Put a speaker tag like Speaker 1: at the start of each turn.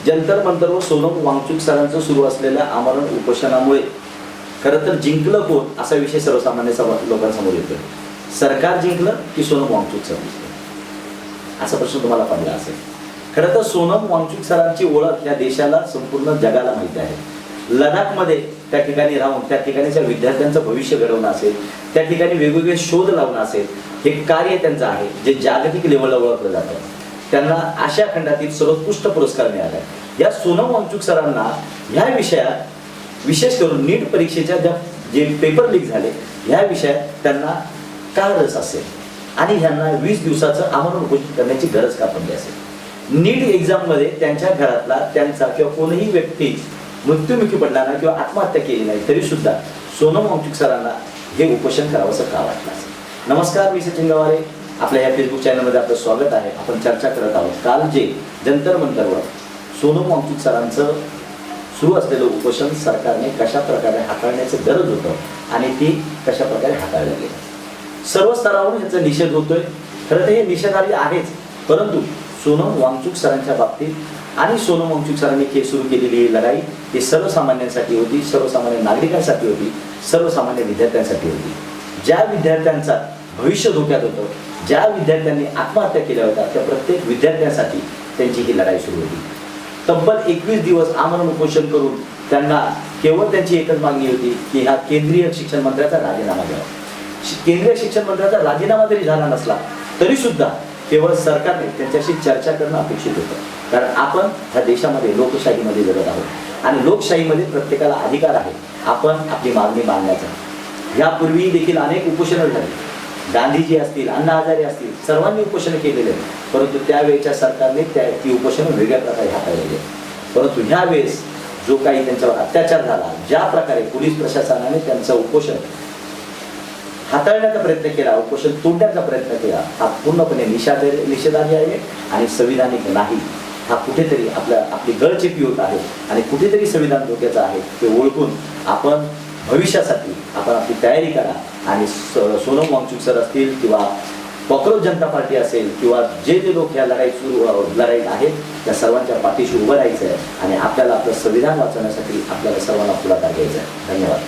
Speaker 1: जंतर मंतरवर सोनम वांगचुक सरांचं सुरू असलेल्या आमरण उपोषणामुळे खरं तर जिंकलं कोण असा विषय सर्वसामान्य लोकांसमोर येतोय. सरकार जिंकलं की सोनम वांगचुक सर जिंकलं असा प्रश्न तुम्हाला पडला असेल. खरं तर सोनम वांगचुक सरांची ओळख या देशाला संपूर्ण जगाला माहिती आहे. लडाखमध्ये त्या ठिकाणी राहून त्या ठिकाणच्या विद्यार्थ्यांचं भविष्य घडवणं असेल, त्या ठिकाणी वेगवेगळे शोध लावणं असेल, हे कार्य त्यांचं आहे जे जागतिक लेवलला ओळखलं जातं. त्यांना आशिया खंडातील सर्वोत्कृष्ट पुरस्कार मिळाला. या सोनम वांगचुक सरांना ह्या विषयात विशेष करून नीट परीक्षेच्या जे पेपर लीक झाले ह्या विषयात त्यांना का रस असेल आणि ह्यांना 20 दिवसाचं आमरण उपोषण करण्याची गरज का पडली असेल. नीट एक्झाममध्ये त्यांच्या घरातला त्यांचा किंवा कोणीही व्यक्ती मृत्युमुखी पडला नाही किंवा आत्महत्या केली नाही तरी सुद्धा सोनम वांगचुक सरांना हे उपोषण करावंसं का वाटलं असेल. नमस्कार, मी सचिन गवारे. आपल्या या फेसबुक चॅनलमध्ये आपलं स्वागत आहे. आपण चर्चा करत आहोत काल जे जंतर मंतरवर सोनम वांगचुक सरांचं सुरू असलेलं उपोषण सरकारने कशा प्रकारे हाताळण्याचं गरज होतं आणि ती कशा प्रकारे हाताळलं गेलं. सर्व स्तरावरून ह्याचा निषेध होतोय. खरं तर हे निषेधार्ह आहेच, परंतु सोनम वांगचुक सरांच्या बाबतीत आणि सोनम वांगचुक सरांनी सुरू केलेली ही लढाई ही सर्वसामान्यांसाठी होती, सर्वसामान्य नागरिकांसाठी होती, सर्वसामान्य विद्यार्थ्यांसाठी होती. ज्या विद्यार्थ्यांचा भविष्य धोक्यात होतं, ज्या विद्यार्थ्यांनी आत्महत्या केल्या होत्या त्या प्रत्येक विद्यार्थ्यांसाठी त्यांची ही लढाई सुरू होती. तब्बल 21 दिवस आमरण उपोषण करून त्यांना केवळ त्यांची एकच मागणी होती की हा केंद्रीय शिक्षण मंत्र्याचा राजीनामा द्यावा. केंद्रीय शिक्षण मंत्र्याचा राजीनामा जरी झाला नसला तरी सुद्धा केवळ सरकारने त्यांच्याशी चर्चा करणं अपेक्षित होतं. कारण आपण ह्या देशामध्ये लोकशाहीमध्ये जगत आहोत आणि लोकशाहीमध्ये प्रत्येकाला अधिकार आहे आपण आपली मागणी मांडण्याचा. यापूर्वी देखील अनेक उपोषणं झाली. गांधीजी असतील, अण्णा हजारे असतील, सर्वांनी उपोषण केलेले आहेत, परंतु त्यावेळेच्या सरकारने ती उपोषणं वेगळ्या प्रकारे हाताळलेली. परंतु ह्यावेळेस जो काही त्यांच्यावर अत्याचार झाला, ज्या प्रकारे पोलीस प्रशासनाने त्यांचं उपोषण हाताळण्याचा प्रयत्न केला, उपोषण तोडण्याचा प्रयत्न केला, हा पूर्णपणे निषेधार्ह आहे आणि संविधानिक नाही. हा कुठेतरी आपली गळचेपी होत आहे आणि कुठेतरी संविधान धोक्याचं आहे ते ओळखून आपण भविष्यासाठी आपण आपली तयारी करा आणि सोनम वांगचुक सर असतील किंवा कॉक्रोच जनता पार्टी असेल किंवा जे लोक या लढाईत आहेत त्या सर्वांच्या पाठीशी उभं राहायचं आहे आणि आपल्याला आपलं संविधान वाचवण्यासाठी आपल्याला सर्वांना पुढाकार घ्यायचा आहे. धन्यवाद.